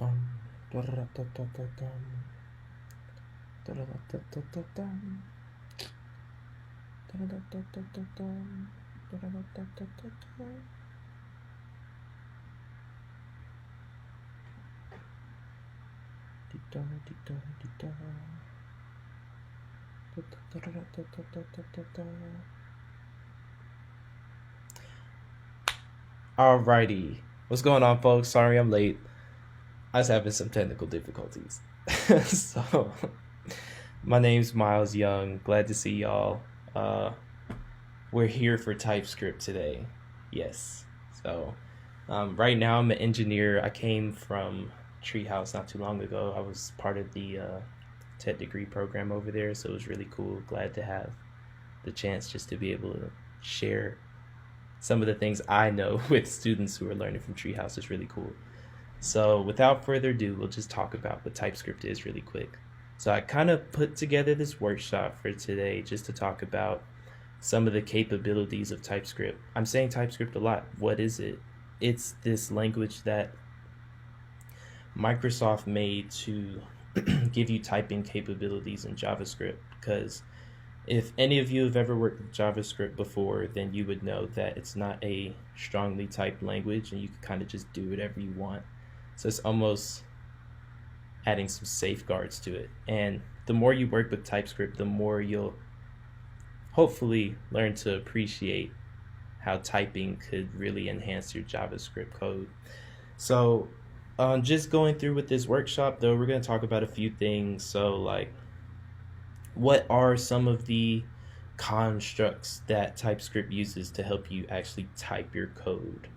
Um, da-da-da-da-da-dum. Da-da-da-da-da-dum. Da-da-da-da-da-dum. Da-da-da-da-da-dum. Dee-da, dee-da, dee-da. Da-da-da-da-da-da-da-da. Alrighty. What's going on, folks? Sorry I'm late. I was having some technical difficulties. So, my name's Miles Young. Glad to see y'all. Uh, we're here for TypeScript today. Yes. So, right now I'm an engineer. I came from Treehouse not too long ago. I was part of the tech degree program over there, so it was really cool. Glad to have the chance just to be able to share some of the things I know with students who are learning from Treehouse. Is really cool. So without further ado, we'll just talk about what TypeScript is really quick. So I kind of put together this workshop for today just to talk about some of the capabilities of TypeScript. I'm saying TypeScript a lot. What is it? It's this language that Microsoft made to give you typing capabilities in JavaScript, because if any of you have ever worked with JavaScript before, then you would know that it's not a strongly typed language and you can kind of just do whatever you want. So it's almost adding some safeguards to it. And the more you work with TypeScript, the more you'll hopefully learn to appreciate how typing could really enhance your JavaScript code. So just going through with this workshop, though, we're going to talk about a few things. So like, what are some of the constructs that TypeScript uses to help you actually type your code?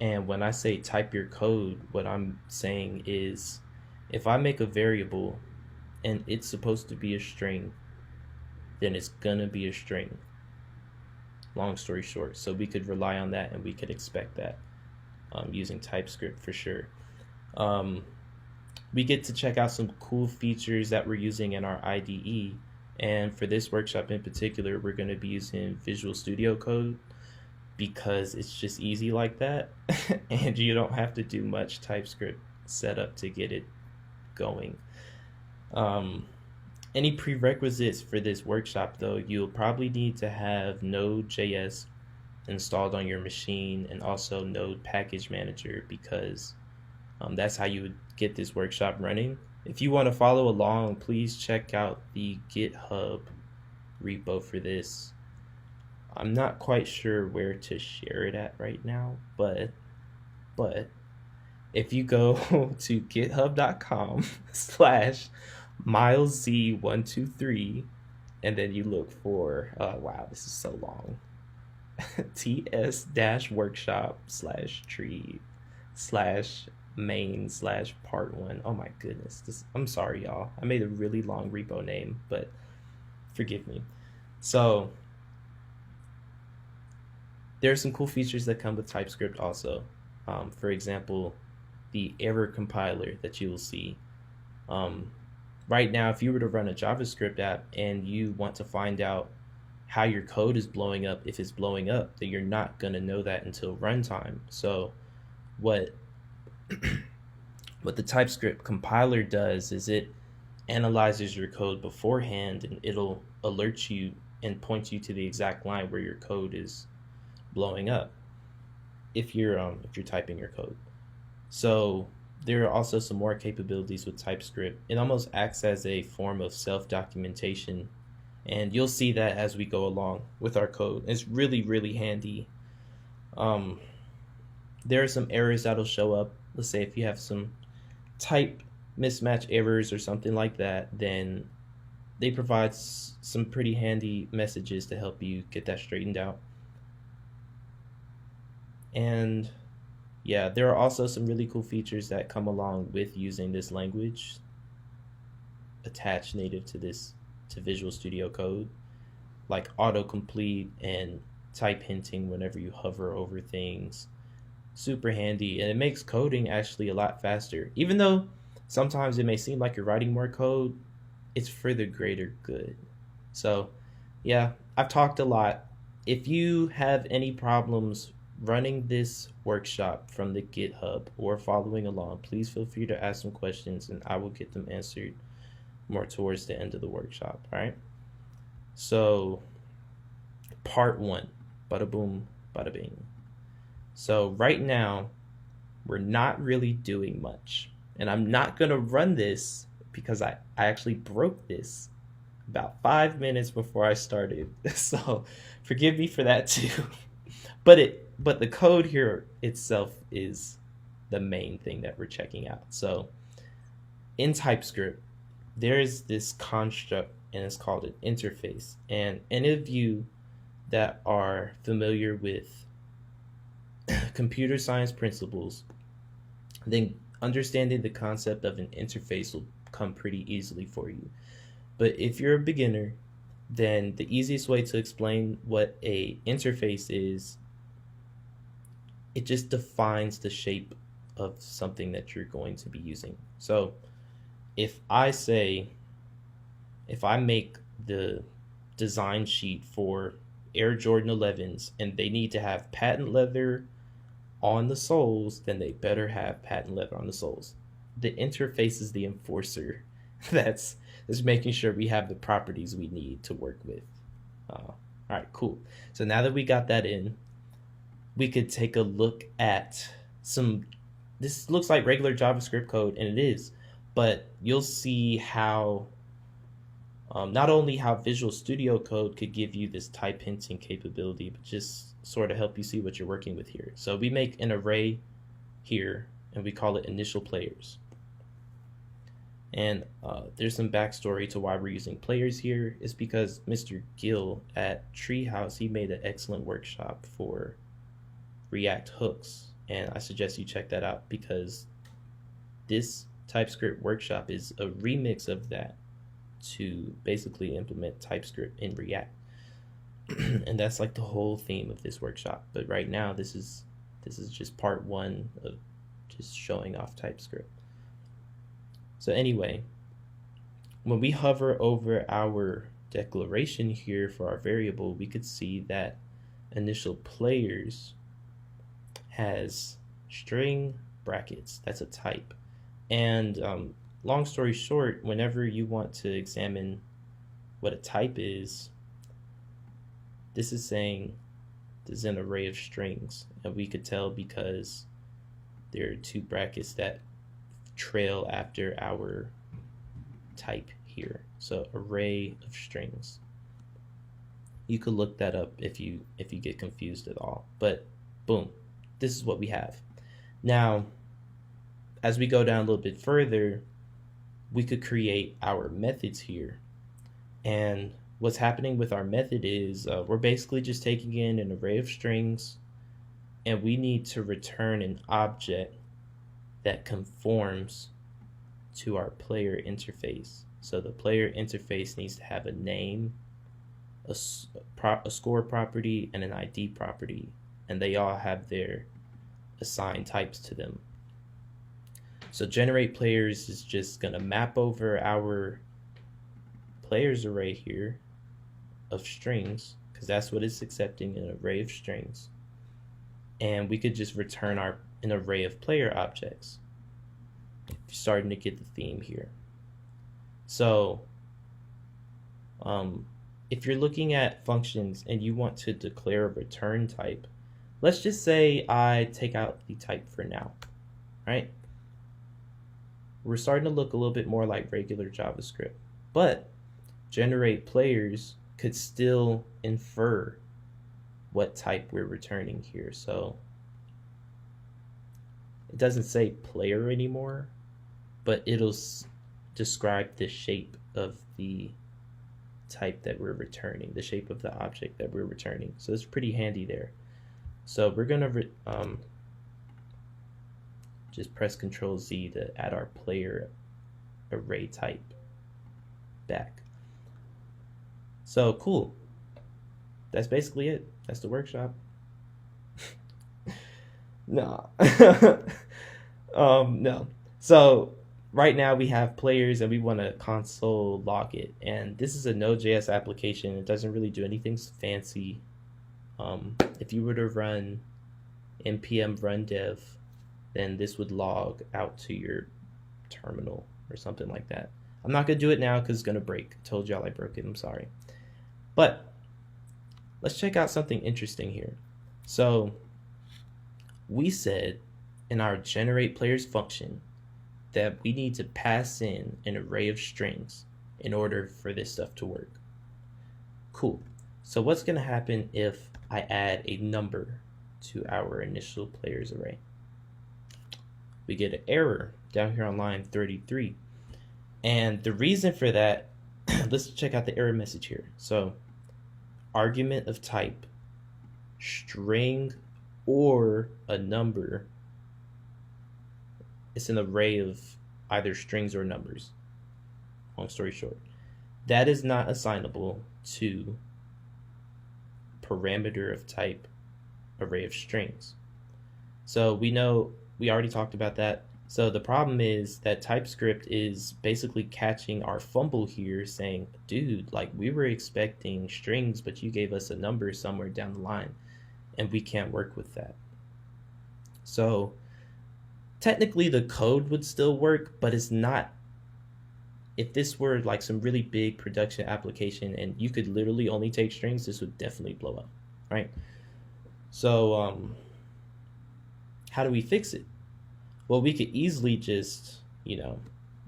And when I say type your code, what I'm saying is if I make a variable and it's supposed to be a string, then it's gonna be a string. Long story short, so we could rely on that and we could expect that using TypeScript for sure. We get to check out some cool features that we're using in our IDE. And for this workshop in particular, we're going to be using Visual Studio Code because it's just easy like that. And you don't have to do much TypeScript setup to get it going. Any prerequisites for this workshop, though, you'll probably need to have Node.js installed on your machine and also Node Package Manager, because that's how you would get this workshop running. If you want to follow along, please check out the GitHub repo for this. I'm not quite sure where to share it at right now, but if you go to github.com slash milesz123 and then you look for, wow, this is so long, ts-workshop/tree/main/part1. Oh my goodness, I'm sorry, y'all. I made a really long repo name, but forgive me. So there are some cool features that come with TypeScript also. For example, the error compiler that you will see. Right now, if you were to run a JavaScript app and you want to find out how your code is blowing up, if it's blowing up, then you're not going to know that until runtime. So what the TypeScript compiler does is it analyzes your code beforehand and it'll alert you and point you to the exact line where your code is blowing up if you're typing your code. So there are also some more capabilities with TypeScript. It almost acts as a form of self-documentation, and you'll see that as we go along with our code. It's really, really handy. There are some errors that'll show up. Let's say if you have some type mismatch errors or something like that, then they provide some pretty handy messages to help you get that straightened out. And yeah, there are also some really cool features that come along with using this language attached native to Visual Studio Code, like autocomplete and type hinting whenever you hover over things. Super handy, and it makes coding actually a lot faster. Even though sometimes it may seem like you're writing more code, it's for the greater good. So yeah, I've talked a lot. If you have any problems running this workshop from the GitHub or following along, please feel free to ask some questions and I will get them answered more towards the end of the workshop. All right. So part 1, bada boom, bada bing. So right now we're not really doing much, and I'm not going to run this because I actually broke this about 5 minutes before I started. So forgive me for that too. But the code here itself is the main thing that we're checking out. So in TypeScript, there's this construct and it's called an interface. And any of you that are familiar with computer science principles, then understanding the concept of an interface will come pretty easily for you. But if you're a beginner, then the easiest way to explain what a interface is, it just defines the shape of something that you're going to be using. So if I make the design sheet for Air Jordan 11s and they need to have patent leather on the soles, then they better have patent leather on the soles. The interface is the enforcer that's making sure we have the properties we need to work with. All right, cool. So now that we got that in, we could take a look at this looks like regular JavaScript code, and it is, but you'll see how not only how Visual Studio Code could give you this type hinting capability, but just sort of help you see what you're working with here. So we make an array here, and we call it initial players. And there's some backstory to why we're using players here. It's because Mr. Gill at Treehouse, he made an excellent workshop for React hooks, and I suggest you check that out because this TypeScript workshop is a remix of that to basically implement TypeScript in React. And that's like the whole theme of this workshop. But right now this is just part 1 of just showing off TypeScript. So anyway, when we hover over our declaration here for our variable, we could see that initial players has string brackets. That's a type. And long story short, whenever you want to examine what a type is, this is saying there's an array of strings, and we could tell because there are 2 brackets that trail after our type here. So array of strings. You could look that up if you get confused at all. But boom, this is what we have. Now, as we go down a little bit further, we could create our methods here. And what's happening with our method is we're basically just taking in an array of strings, and we need to return an object that conforms to our player interface. So the player interface needs to have a name, a score property, and an ID property, and they all have their assigned types to them. So generate players is just going to map over our players array here of strings, because that's what it's accepting, an array of strings. And we could just return an array of player objects. You're starting to get the theme here. So if you're looking at functions and you want to declare a return type, let's just say I take out the type for now, right? We're starting to look a little bit more like regular JavaScript, but generate players could still infer what type we're returning here. So it doesn't say player anymore, but it'll describe the shape of the type that we're returning, the shape of the object that we're returning. So it's pretty handy there. So we're gonna just press Control Z to add our player array type back. So cool. That's basically it. That's the workshop. No. No. So right now we have players and we want to console log it. And this is a Node.js application. It doesn't really do anything fancy. If you were to run npm run dev, then this would log out to your terminal or something like that. I'm not going to do it now because it's going to break. I told y'all I broke it. I'm sorry. But let's check out something interesting here. So we said in our generate players function that we need to pass in an array of strings in order for this stuff to work. Cool. So what's going to happen if I add a number to our initial players array? We get an error down here on line 33. And the reason for that, let's check out the error message here. So argument of type string or a number. It's an array of either strings or numbers. Long story short, that is not assignable to parameter of type array of strings. So we know, we already talked about that. So the problem is that TypeScript is basically catching our fumble here, saying, dude, like we were expecting strings, but you gave us a number somewhere down the line, and we can't work with that. So technically the code would still work, but it's not. If this were like some really big production application and you could literally only take strings, this would definitely blow up, right? So how do we fix it? Well, we could easily just,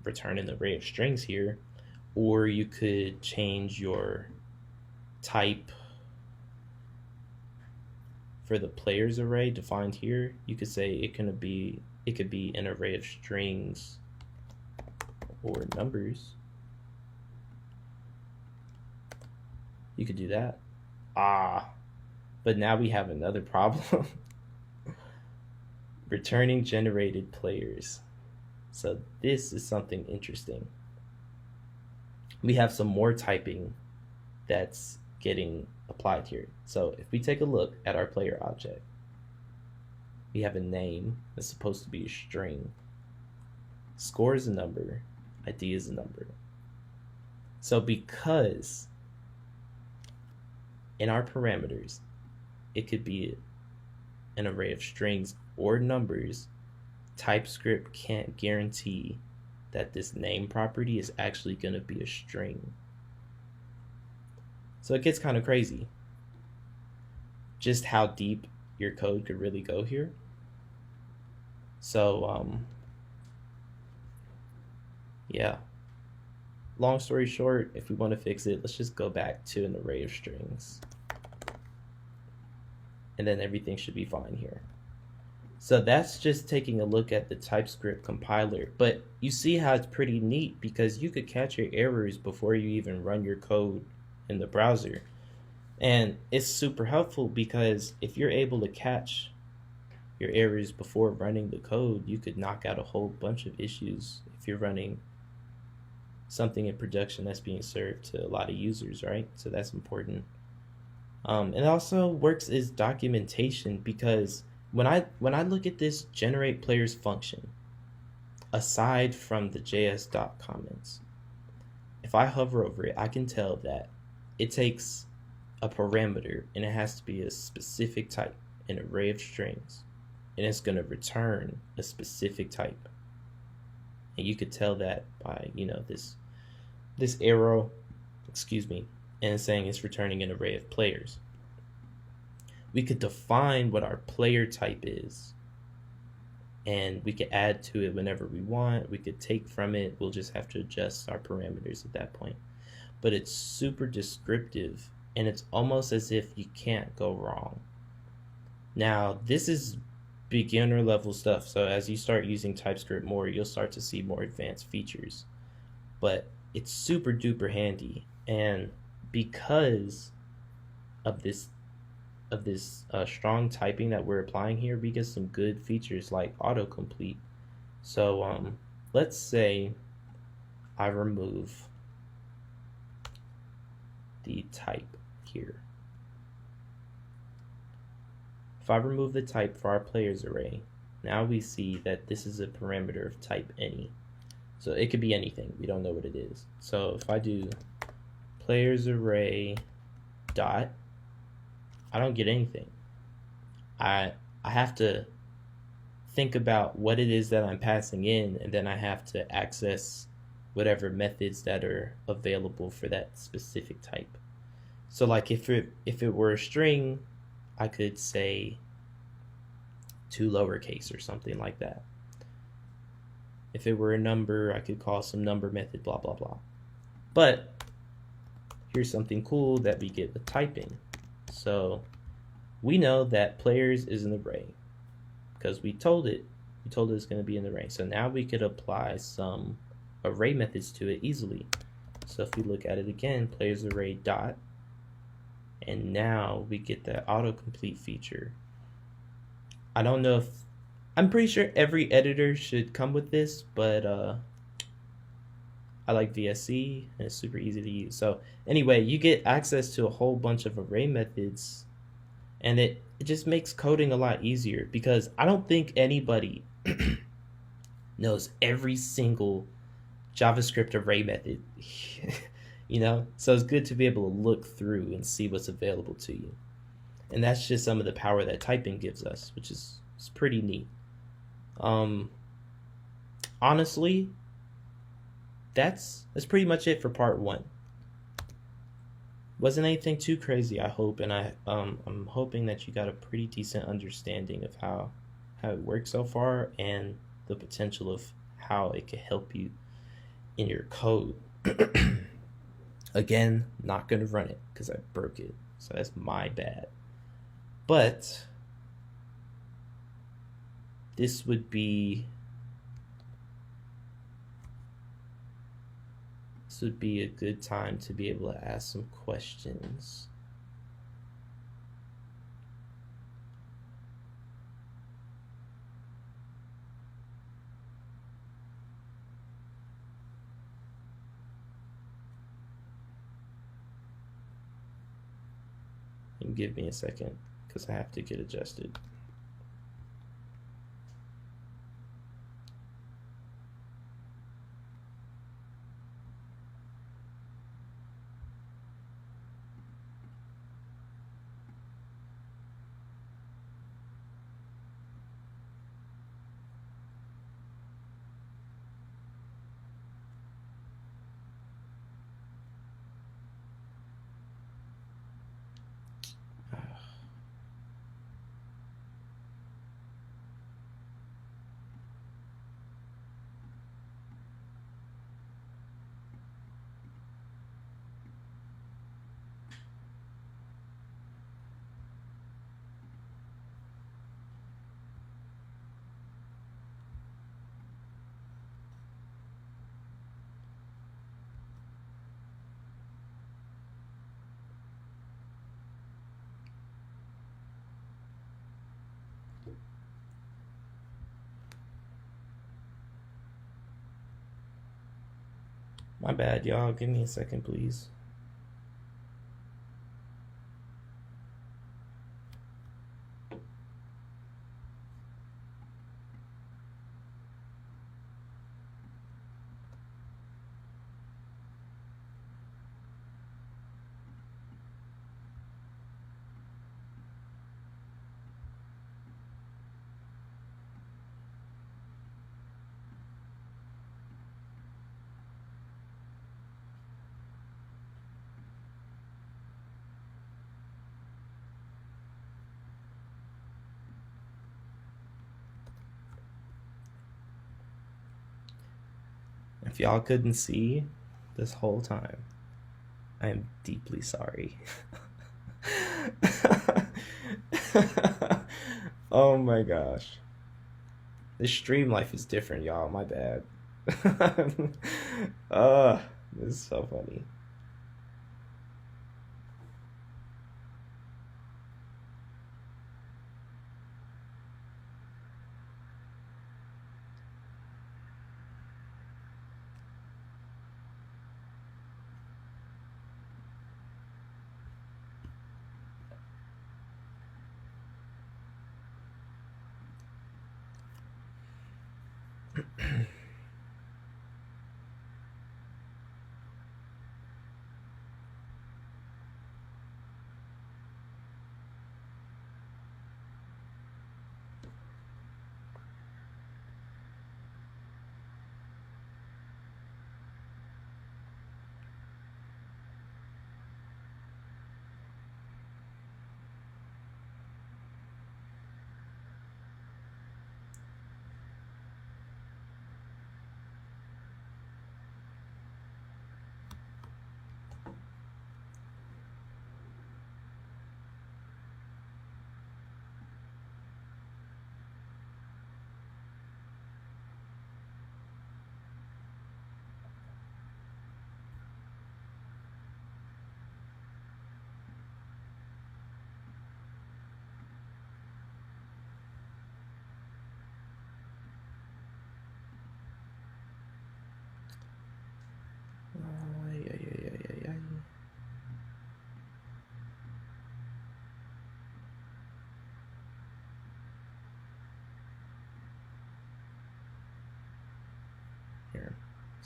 return an array of strings here, or you could change your type for the players array defined here. You could say it could be an array of strings or numbers. You could do that. But now we have another problem. Returning generated players. So this is something interesting. We have some more typing that's getting applied here. So if we take a look at our player object, we have a name that's supposed to be a string. Score is a number. ID is a number. So because in our parameters, it could be an array of strings or numbers, TypeScript can't guarantee that this name property is actually going to be a string. So it gets kind of crazy just how deep your code could really go here. So yeah, long story short, if we want to fix it, let's just go back to an array of strings, and then everything should be fine here. So that's just taking a look at the TypeScript compiler, but you see how it's pretty neat because you could catch your errors before you even run your code in the browser. And it's super helpful because if you're able to catch your errors before running the code, you could knock out a whole bunch of issues if you're running something in production that's being served to a lot of users, right? So that's important. It also works as documentation because when I look at this generate players function, aside from the js.comments, if I hover over it, I can tell that it takes a parameter and it has to be a specific type, an array of strings, and it's going to return a specific type. And you could tell that by, this arrow, and it's saying it's returning an array of players. We could define what our player type is, and we could add to it whenever we want. We could take from it. We'll just have to adjust our parameters at that point. But it's super descriptive, and it's almost as if you can't go wrong. Now, this is beginner level stuff, so as you start using TypeScript more, you'll start to see more advanced features. But it's super duper handy, and because of this strong typing that we're applying here, we get some good features like autocomplete. So let's say I remove the type here. If I remove the type for our players array, now we see that this is a parameter of type any. So it could be anything. We don't know what it is. So if I do players array dot, I don't get anything. I have to think about what it is that I'm passing in, and then I have to access whatever methods that are available for that specific type. So like if it were a string, I could say to lowercase or something like that. If it were a number, I could call some number method, blah blah blah. But here's something cool that we get with typing. So we know that players is an array because we told it it's going to be an array. So now we could apply some array methods to it easily. So if we look at it again, players array dot, and now we get the autocomplete feature. I don't know if, I'm pretty sure every editor should come with this, but I like VSC and it's super easy to use. So anyway, you get access to a whole bunch of array methods, and it just makes coding a lot easier because I don't think anybody knows every single JavaScript array method. So it's good to be able to look through and see what's available to you. And that's just some of the power that typing gives us, which is pretty neat. Honestly, that's pretty much it for part 1. Wasn't anything too crazy, I hope, and I'm hoping that you got a pretty decent understanding of how it works so far and the potential of how it can help you in your code. Again, not gonna run it because I broke it, so that's my bad. But this would be a good time to be able to ask some questions. And give me a second because I have to get adjusted. My bad, y'all. Give me a second, please. If y'all couldn't see this whole time, I am deeply sorry. Oh my gosh. This stream life is different, y'all. My bad. This is so funny.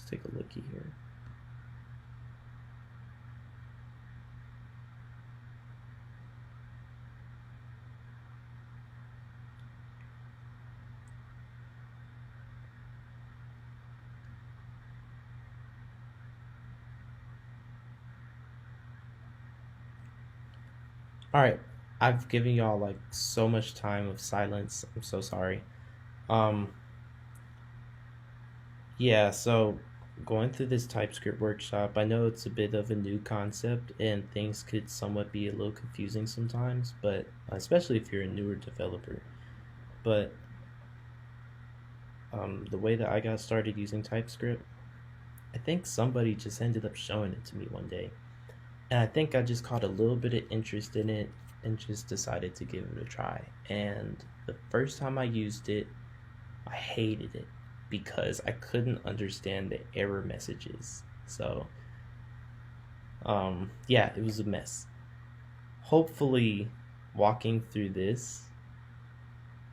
Let's take a looky here. All right, I've given y'all like so much time of silence. I'm so sorry. Um, yeah, so going through this TypeScript workshop, I know it's a bit of a new concept and things could somewhat be a little confusing sometimes, but especially if you're a newer developer. But the way that I got started using TypeScript, I think somebody just ended up showing it to me one day. And I think I just caught a little bit of interest in it and just decided to give it a try. And the first time I used it, I hated it because I couldn't understand the error messages. So, yeah, it was a mess. Hopefully, walking through this,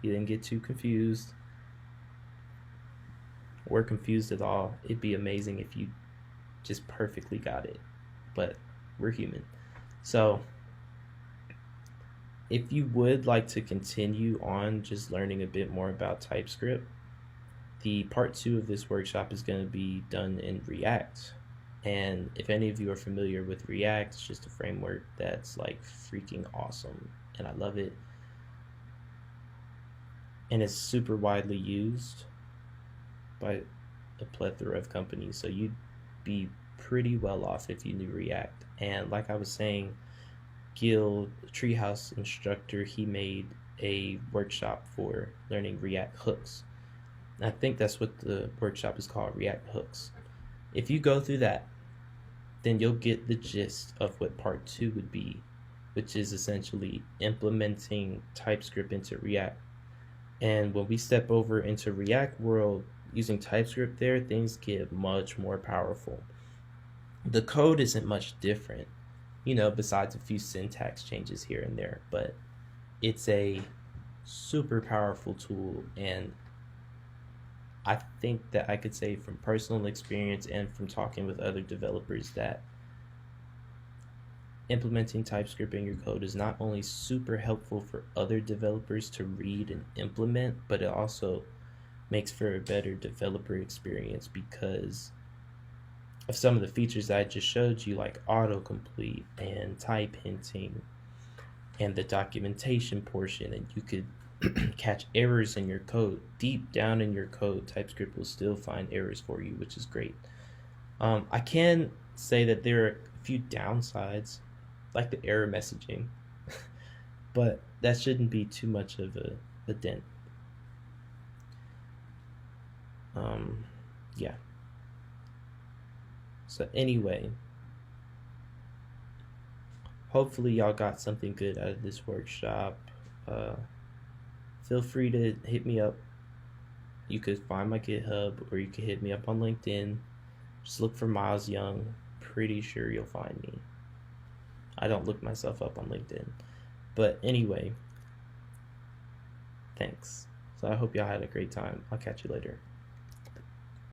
you didn't get too confused or confused at all. It'd be amazing if you just perfectly got it, but we're human. So, if you would like to continue on just learning a bit more about TypeScript, the part 2 of this workshop is going to be done in React. And if any of you are familiar with React, it's just a framework that's like freaking awesome and I love it. And it's super widely used by a plethora of companies, so you'd be pretty well off if you knew React. And like I was saying, Gil, Treehouse instructor, he made a workshop for learning React hooks. And I think that's what the workshop is called, React hooks. If you go through that, then you'll get the gist of what part 2 would be, which is essentially implementing TypeScript into React. And when we step over into React world using TypeScript there, things get much more powerful. The code isn't much different, besides a few syntax changes here and there, but it's a super powerful tool. And I think that I could say from personal experience and from talking with other developers that implementing TypeScript in your code is not only super helpful for other developers to read and implement, but it also makes for a better developer experience because of some of the features that I just showed you, like autocomplete and type hinting and the documentation portion. And you could catch errors in your code. Deep down in your code, TypeScript will still find errors for you, which is great. I can say that there are a few downsides, like the error messaging, but that shouldn't be too much of a dent. Yeah. So anyway, hopefully y'all got something good out of this workshop. Feel free to hit me up. You could find my GitHub or you could hit me up on LinkedIn. Just look for Miles Young. Pretty sure you'll find me. I don't look myself up on LinkedIn. But anyway, thanks. So I hope y'all had a great time. I'll catch you later.